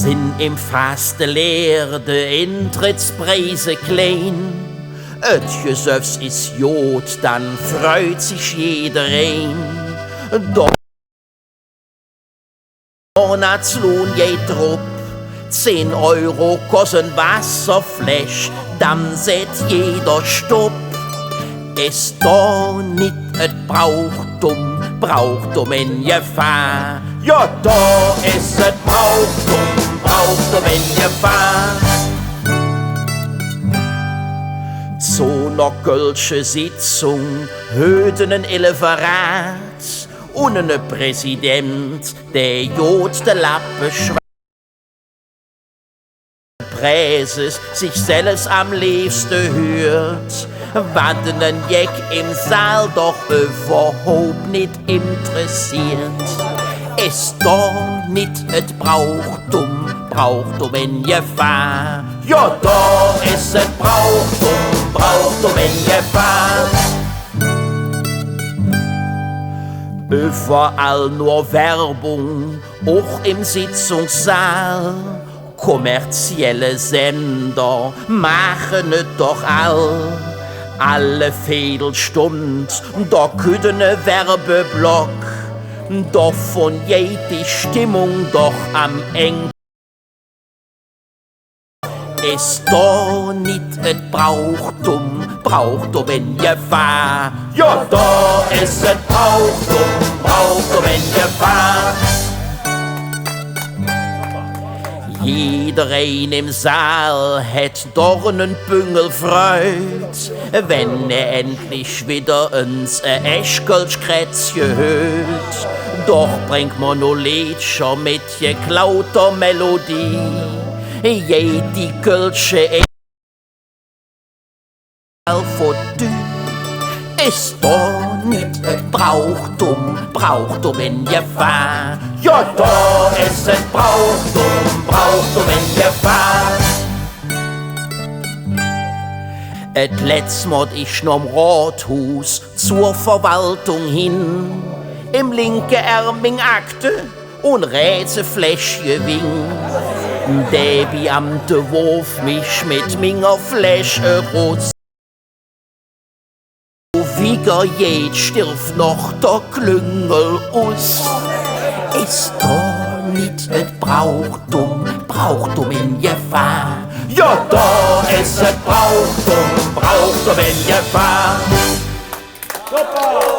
Sind im Faste leer, de Intrittspreise klein. Ötjesöfs ist Jod, dann freut sich jeder ein. Doch Monatslohn geht drupp, 10 € kosten Wasserfläsch, dann seht jeder Stopp. Ist da nicht et Brauchtum in Gefahr? Ja, da ist et Brauchtum in Gefahr. Zu ner Kölsche Sitzung hörten ein Eleferat und ein Präsident, der Jod de Lappe Präses sich selbst am liebsten hört, was den Jeck im Saal doch überhaupt nicht interessiert. Ist doch nicht et Brauchtum in Gefahr? Ja, da ist et Brauchtum in Gefahr. Überall nur Werbung, auch im Sitzungssaal. Kommerzielle Sender machen es doch alle Viertelstunde, da küden ne Werbeblock, doch von je die Stimmung doch am eng. Ist da nicht et Brauchtum in Gefahr? Ja, da ist et Brauchtum in Gefahr. Jeder ein im Saal hätt doch nen Büngel freut, wenn endlich wieder uns Eschkelschkrätzje hört. Doch bringt man no Liedchen mit geklauter Melodie, die Kölsche Alphodie. Ist doch nicht et Brauchtum in Gefahr? Ja, da ist et Brauchtum in Gefahr. Et letztmod ich nom Rathus zur Verwaltung hin, im linke Ärming Akte und Rätsefläschje wing. Der Beamte wurf mich mit minger Fläche rot. Wieger jet stirft noch der Klüngel us. Ist da nicht et Brauchtum in Gefahr? Ja, da ist et Brauchtum in Gefahr. Super!